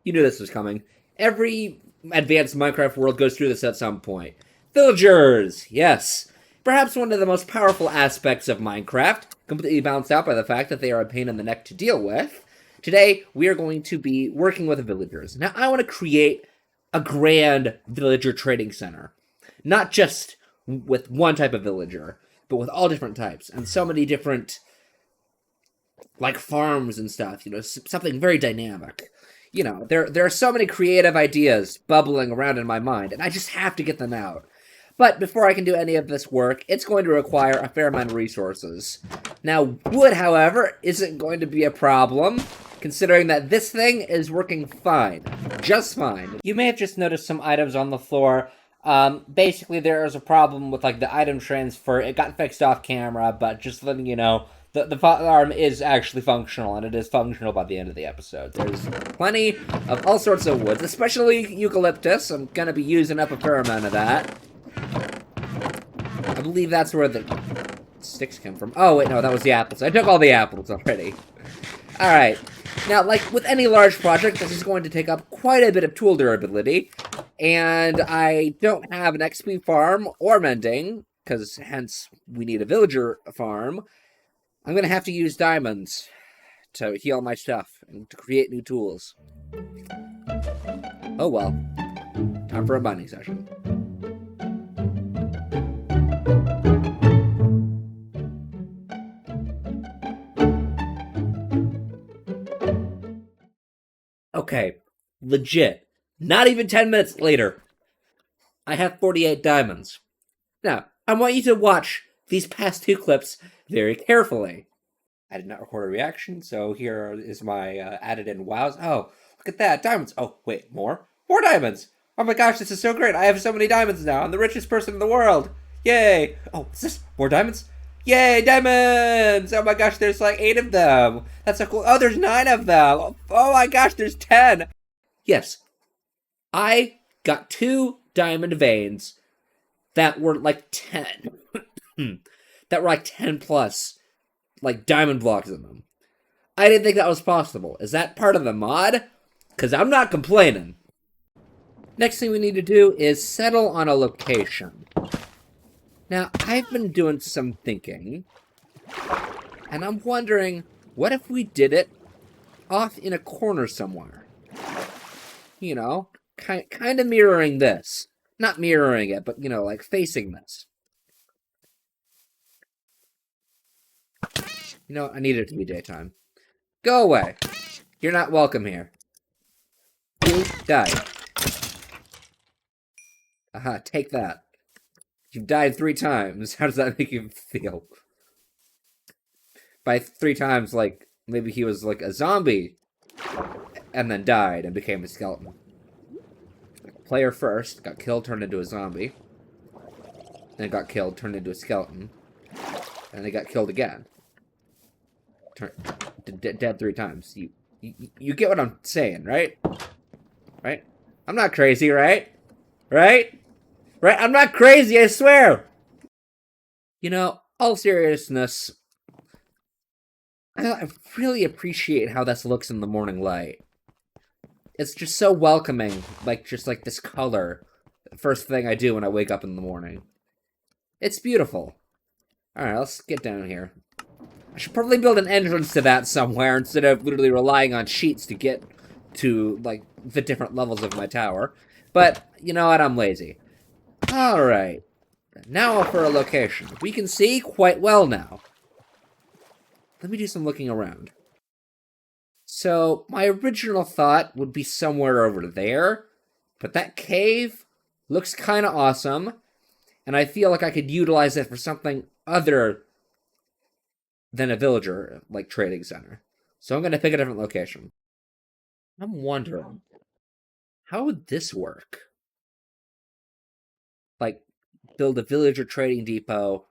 You knew this was coming. Every advanced Minecraft world goes through this at some point. Villagers! Yes. Perhaps one of the most powerful aspects of Minecraft, completely balanced out by the fact that they are a pain in the neck to deal with. Today, we are going to be working with villagers. Now, I want to create a grand villager trading center. Not just with one type of villager, but with all different types. And so many different, like, farms and stuff. Something very dynamic. There are so many creative ideas bubbling around in my mind, and I just have to get them out. But before I can do any of this work, it's going to require a fair amount of resources. Now, wood, however, isn't going to be a problem, considering that this thing is working fine. Just fine. You may have just noticed some items on the floor. Basically, there is a problem with, the item transfer. It got fixed off camera, but just letting you know, the farm is actually functional, and it is functional by the end of the episode. There's plenty of all sorts of woods, especially eucalyptus. I'm gonna be using up a fair amount of that. I believe that's where the sticks come from. Oh, wait, no, that was the apples. I took all the apples already. Alright. Now, like with any large project, this is going to take up quite a bit of tool durability, and I don't have an XP farm or mending, because hence we need a villager farm. I'm going to have to use diamonds to heal my stuff and to create new tools. Oh well. Time for a mining session. Okay, legit. Not even 10 minutes later, I have 48 diamonds. Now, I want you to watch these past two clips very carefully. I did not record a reaction, so here is my added in wows. Oh, look at that, diamonds. Oh, wait, more? More diamonds! Oh my gosh, this is so great. I have so many diamonds now. I'm the richest person in the world. Yay! Oh, what's this? More diamonds? Yay, diamonds! Oh my gosh, there's like 8 of them. That's so cool. Oh, there's 9 of them. Oh my gosh, there's 10. Yes, I got 2 diamond veins that were like 10. That were like 10 plus, like, diamond blocks in them. I didn't think that was possible. Is that part of the mod? Because I'm not complaining. Next thing we need to do is settle on a location. Now, I've been doing some thinking, and I'm wondering, what if we did it off in a corner somewhere? Kind of mirroring this. Not mirroring it, but, like facing this. I need it to be daytime. Go away. You're not welcome here. You died. Aha, take that. You've died 3 times. How does that make you feel? By 3 times, like, maybe he was like a zombie and then died and became a skeleton. Player first got killed, turned into a zombie. Then got killed, turned into a skeleton. And they got killed again. Dead 3 times. You get what I'm saying, right? Right? I'm not crazy, right? Right? Right? I'm not crazy, I swear! All seriousness, I really appreciate how this looks in the morning light. It's just so welcoming, just like this color. First thing I do when I wake up in the morning. It's beautiful. Alright, let's get down here. I should probably build an entrance to that somewhere instead of literally relying on sheets to get to, the different levels of my tower. But, you know what, I'm lazy. Alright. Now for a location. We can see quite well now. Let me do some looking around. So, my original thought would be somewhere over there, but that cave looks kind of awesome, and I feel like I could utilize it for something other than a villager, trading center. So I'm going to pick a different location. I'm wondering, how would this work? Build a villager trading depot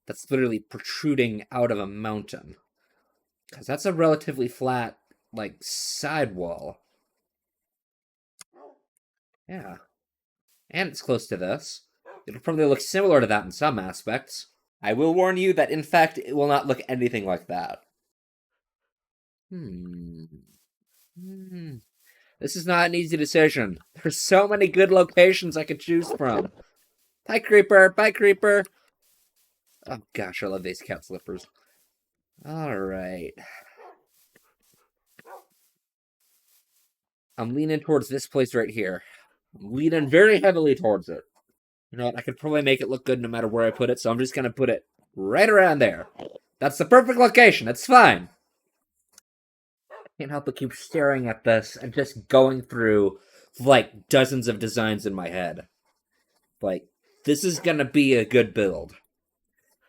that's literally protruding out of a mountain. Because that's a relatively flat, sidewall. Yeah. And it's close to this. It'll probably look similar to that in some aspects. I will warn you that, in fact, it will not look anything like that. This is not an easy decision. There's so many good locations I could choose from. Bye, Creeper. Bye, Creeper. Oh, gosh, I love these cat slippers. All right. I'm leaning towards this place right here. I'm leaning very heavily towards it. You know what? I could probably make it look good no matter where I put it, so I'm just going to put it right around there. That's the perfect location. It's fine. Can't help but keep staring at this and just going through, like, dozens of designs in my head. Like, this is going to be a good build.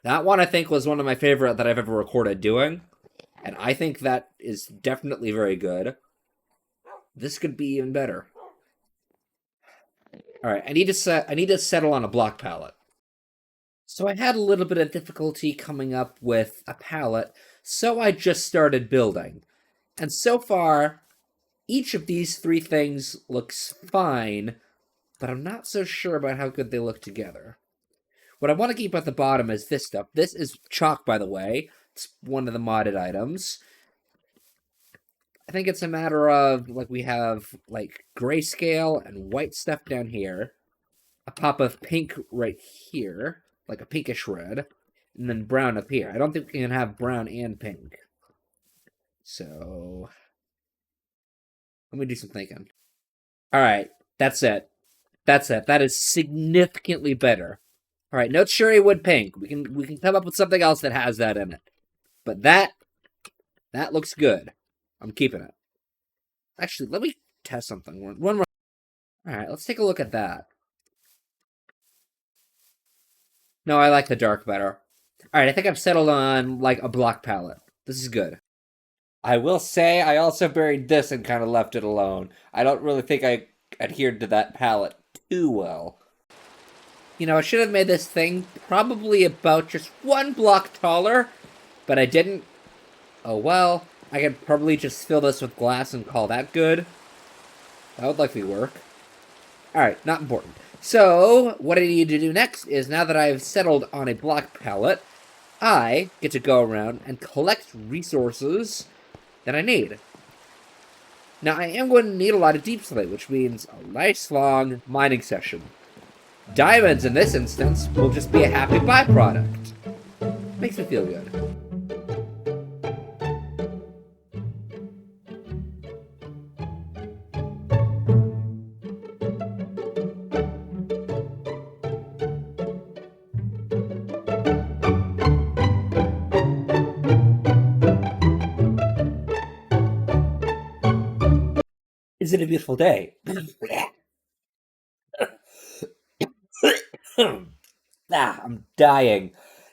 That one, I think, was one of my favorite that I've ever recorded doing. And I think that is definitely very good. This could be even better. Alright, I need to settle on a block palette. So I had a little bit of difficulty coming up with a palette, so I just started building. And so far, each of these three things looks fine, but I'm not so sure about how good they look together. What I want to keep at the bottom is this stuff. This is chalk, by the way. It's one of the modded items. I think it's a matter of, like, we have, like, grayscale and white stuff down here. A pop of pink right here. Like a pinkish red. And then brown up here. I don't think we can have brown and pink. So, let me do some thinking. Alright, that's it. That's it. That is significantly better. Alright, no cherry wood pink. We can come up with something else that has that in it. But that looks good. I'm keeping it. Actually, let me test something. One more. Alright, let's take a look at that. No, I like the dark better. Alright, I think I've settled on, like, a block palette. This is good. I will say I also buried this and kind of left it alone. I don't really think I adhered to that palette too well. You know, I should have made this thing probably about just one block taller, but I didn't. Oh well, I could probably just fill this with glass and call that good. That would likely work. Alright, not important. So, what I need to do next is, now that I've settled on a block palette, I get to go around and collect resources that I need. Now, I am going to need a lot of deep slate, which means a nice long mining session. Diamonds, in this instance, will just be a happy byproduct. Makes me feel good. Is it a beautiful day? I'm dying.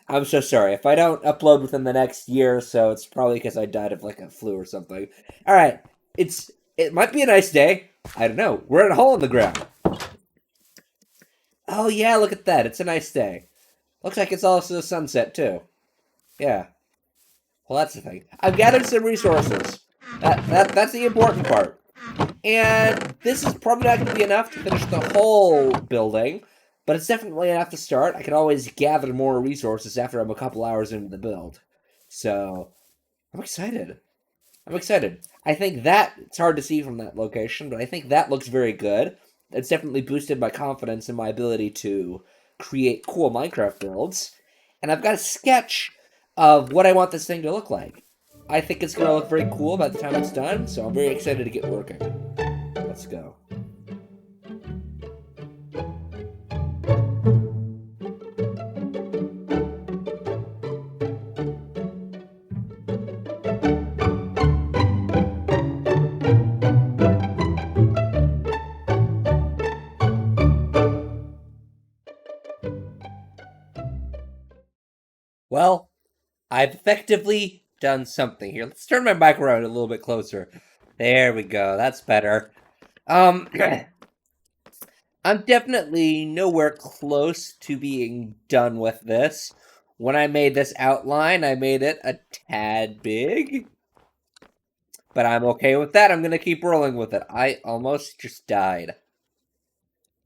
I'm so sorry. If I don't upload within the next year or so, it's probably because I died of, like, a flu or something. Alright, it might be a nice day. I don't know. We're in a hole in the ground. Oh yeah, look at that. It's a nice day. Looks like it's also a sunset, too. Yeah. Well, that's the thing. I've gathered some resources. That's the important part. And this is probably not going to be enough to finish the whole building, but it's definitely enough to start. I can always gather more resources after I'm a couple hours into the build. So, I'm excited. I'm excited. I think that, it's hard to see from that location, but I think that looks very good. It's definitely boosted my confidence in my ability to create cool Minecraft builds. And I've got a sketch of what I want this thing to look like. I think it's going to look very cool by the time it's done, so I'm very excited to get working. Let's go. Well, I've effectively done something here. Let's turn my mic around a little bit closer. There we go. That's better. I'm definitely nowhere close to being done with this. When I made this outline, I made it a tad big. But I'm okay with that. I'm going to keep rolling with it. I almost just died.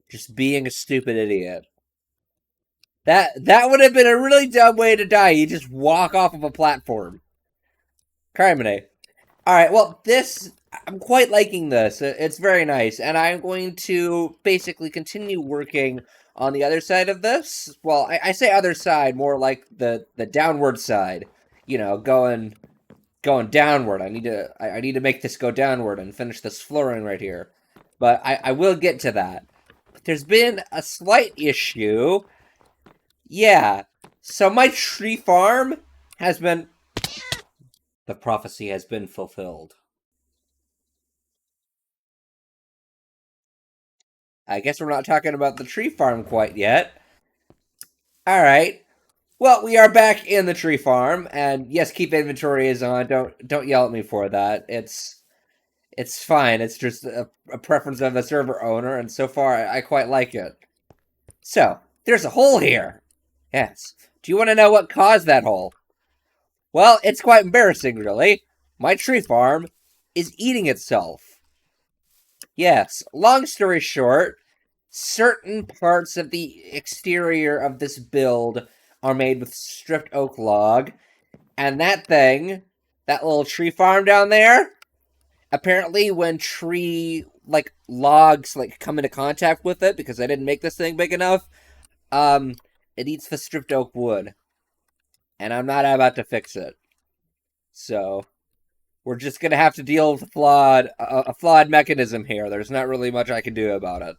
Just being a stupid idiot. That would have been a really dumb way to die. You just walk off of a platform. Criminy. Alright, well, this I'm quite liking this. It's very nice, and I'm going to basically continue working on the other side of this. Well, I say other side, more like the downward side. You know, going downward. I need to make this go downward and finish this flooring right here. But I will get to that. But there's been a slight issue. Yeah. So my tree farm has been the prophecy has been fulfilled. I guess we're not talking about the tree farm quite yet. All right. Well, we are back in the tree farm, and yes, keep inventory is on. Don't yell at me for that. It's fine. It's just a preference of the server owner, and so far I quite like it. So there's a hole here. Yes. Do you want to know what caused that hole? Well, it's quite embarrassing, really. My tree farm is eating itself. Yes. Long story short, certain parts of the exterior of this build are made with stripped oak log, and that little tree farm down there, apparently when tree logs come into contact with it, because I didn't make this thing big enough, it eats the stripped oak wood, and I'm not about to fix it. So we're just gonna have to deal with a flawed mechanism here. There's not really much I can do about it.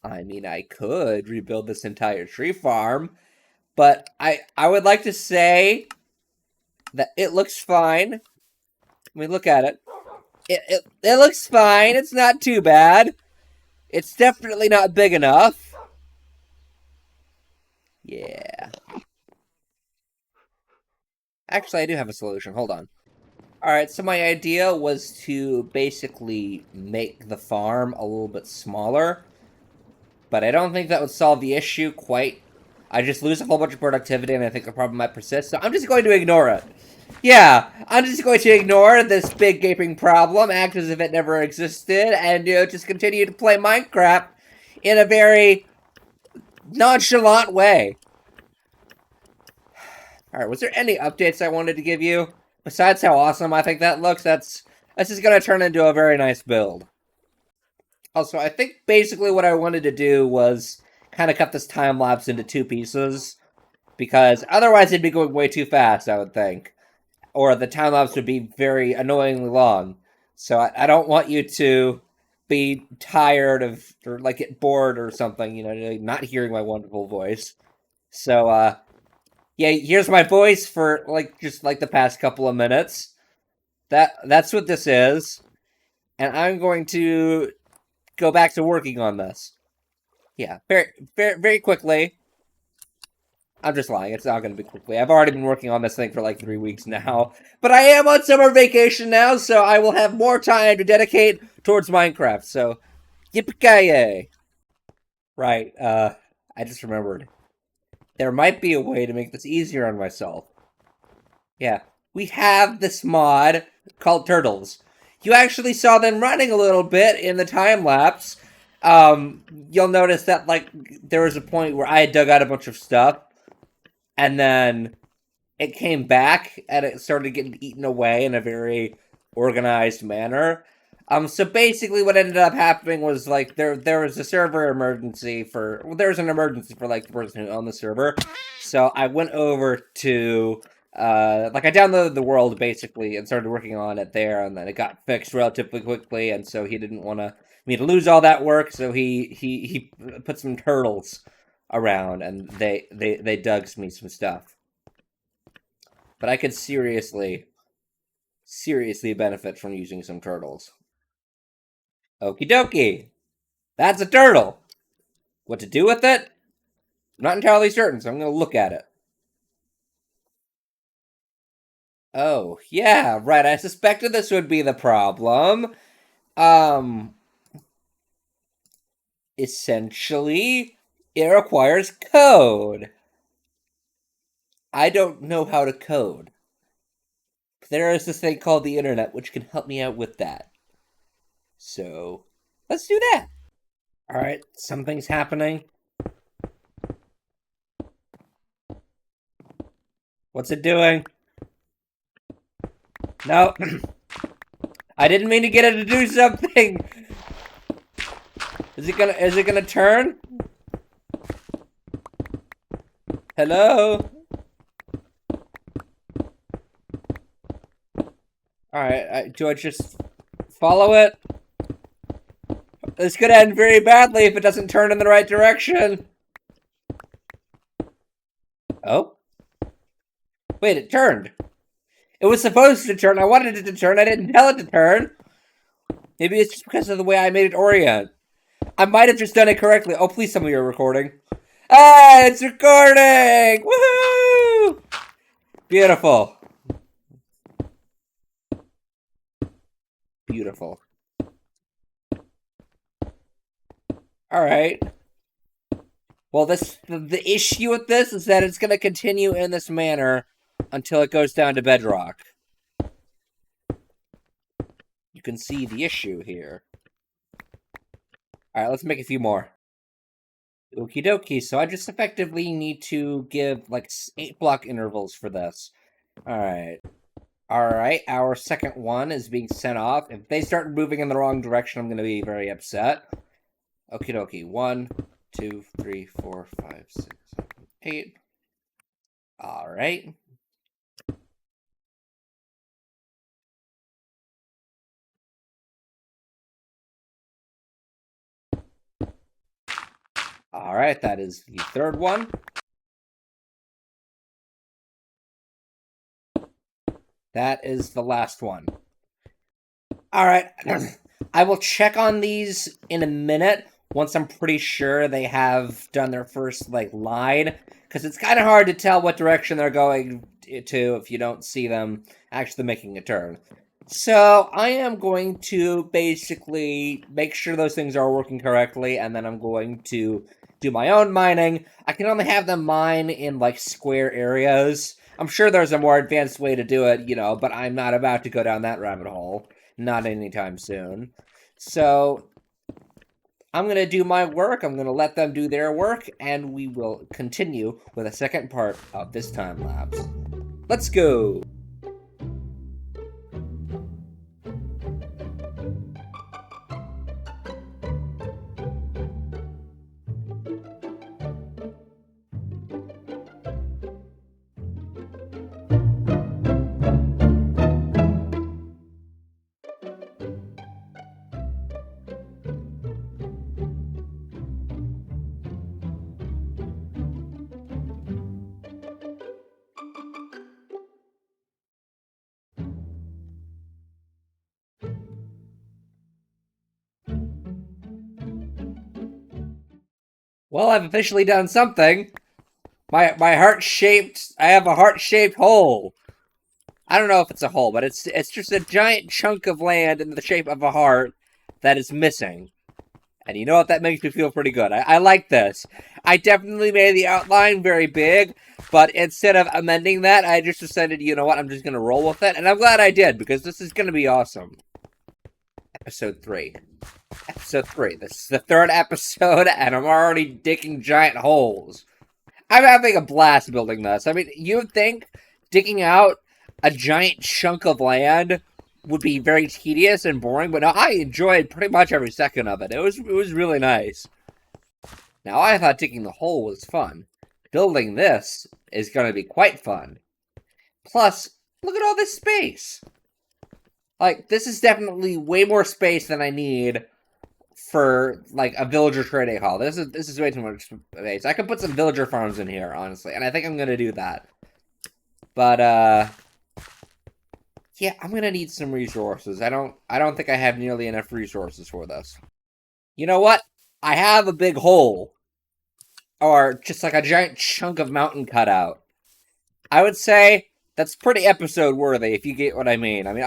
I mean, I could rebuild this entire tree farm, but I would like to say that it looks fine. I mean, look at it. It looks fine. It's not too bad. It's definitely not big enough. Yeah. Actually, I do have a solution. Hold on. Alright, so my idea was to basically make the farm a little bit smaller, but I don't think that would solve the issue quite. I just lose a whole bunch of productivity, and I think the problem might persist, so I'm just going to ignore it. Yeah, I'm just going to ignore this big gaping problem, act as if it never existed, and just continue to play Minecraft in a very nonchalant way. Alright, was there any updates I wanted to give you? Besides how awesome I think that looks, this is going to turn into a very nice build. Also, I think basically what I wanted to do was kind of cut this time lapse into 2 pieces, because otherwise it'd be going way too fast, I would think. Or the time lapse would be very annoyingly long. So I don't want you to be tired of, or get bored or something, not hearing my wonderful voice. So, yeah, here's my voice for, just the past couple of minutes. That's what this is. And I'm going to go back to working on this. Yeah, very, very, very quickly. I'm just lying. It's not going to be quickly. I've already been working on this thing for 3 weeks now. But I am on summer vacation now, so I will have more time to dedicate towards Minecraft. So, yippee-ki-yay. Right, I just remembered. There might be a way to make this easier on myself. Yeah, we have this mod called Turtles. You actually saw them running a little bit in the time-lapse. You'll notice that, there was a point where I had dug out a bunch of stuff, and then it came back, and it started getting eaten away in a very organized manner. So basically what ended up happening was, there was a server emergency there was an emergency for, the person who owned the server. So I went over to, I downloaded the world, basically, and started working on it there, and then it got fixed relatively quickly, and so he didn't want me to lose all that work, so he put some turtles around, and they dug me some stuff. But I could seriously benefit from using some turtles. Okie dokie. That's a turtle. What to do with it? I'm not entirely certain, so I'm going to look at it. Oh, yeah, right. I suspected this would be the problem. Essentially, it requires code. I don't know how to code. There is this thing called the internet, which can help me out with that. So, let's do that. Alright, something's happening. What's it doing? No. I didn't mean to get it to do something. Is it gonna turn? Hello? Alright, do I just follow it? This could end very badly if it doesn't turn in the right direction. Oh? Wait, it turned. It was supposed to turn. I wanted it to turn. I didn't tell it to turn. Maybe it's just because of the way I made it orient. I might have just done it correctly. Oh, please tell me you're recording. Ah, it's recording! Woohoo! Beautiful. Beautiful. Alright. Well, the issue with this is that it's going to continue in this manner until it goes down to bedrock. You can see the issue here. Alright, let's make a few more. Okie dokie, so I just effectively need to give, like, 8 block intervals for this. Alright. Alright, our second one is being sent off. If they start moving in the wrong direction, I'm going to be very upset. Okie dokie. 1, 2, 3, 4, 5, 6, 7, 8. Alright. Alright, that is the third one. That is the last one. Alright, I will check on these in a minute once I'm pretty sure they have done their first, like, line. Because it's kind of hard to tell what direction they're going to if you don't see them actually making a turn. So, I am going to basically make sure those things are working correctly, and then I'm going to do my own mining. I can only have them mine in, like, square areas. I'm sure there's a more advanced way to do it, you know, but I'm not about to go down that rabbit hole. Not anytime soon. So, I'm going to do my work, I'm going to let them do their work, and we will continue with a second part of this time lapse. Let's go! Well, I've officially done something. My heart-shaped... I have a heart-shaped hole. I don't know if it's a hole, but it's just a giant chunk of land in the shape of a heart that is missing. And you know what? That makes me feel pretty good. I like this. I definitely made the outline very big, but instead of amending that, I just decided, you know what, I'm just going to roll with it. And I'm glad I did, because this is going to be awesome. Episode 3. Episode 3. This is the third episode, and I'm already digging giant holes. I'm having a blast building this. I mean, you would think digging out a giant chunk of land would be very tedious and boring, but no, I enjoyed pretty much every second of it. It was really nice. Now, I thought digging the hole was fun. Building this is going to be quite fun. Plus, look at all this space. Like, this is definitely way more space than I need for, like, a villager trading hall. This is way too much space. I could put some villager farms in here, honestly, and I think I'm going to do that. But, yeah, I'm going to need some resources. I don't think I have nearly enough resources for this. You know what? I have a big hole. Or just like a giant chunk of mountain cut out. I would say that's pretty episode worthy, if you get what I mean. I mean,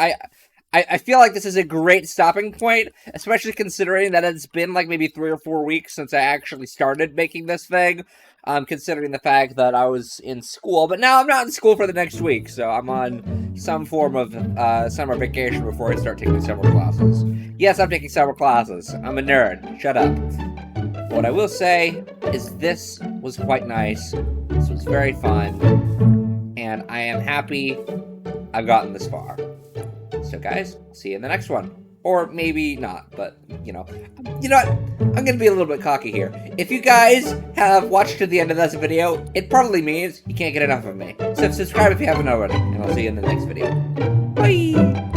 I feel like this is a great stopping point, especially considering that it's been like maybe 3 or 4 weeks since I actually started making this thing. Considering the fact that I was in school, but now I'm not in school for the next week, so I'm on some form of summer vacation before I start taking summer classes. Yes, I'm taking summer classes. I'm a nerd. Shut up. What I will say is this was quite nice. This was very fun. And I am happy I've gotten this far. So guys, see you in the next one. Or maybe not, but, you know what? I'm gonna be a little bit cocky here. If you guys have watched to the end of this video, it probably means you can't get enough of me. So subscribe if you haven't already, and I'll see you in the next video. Bye!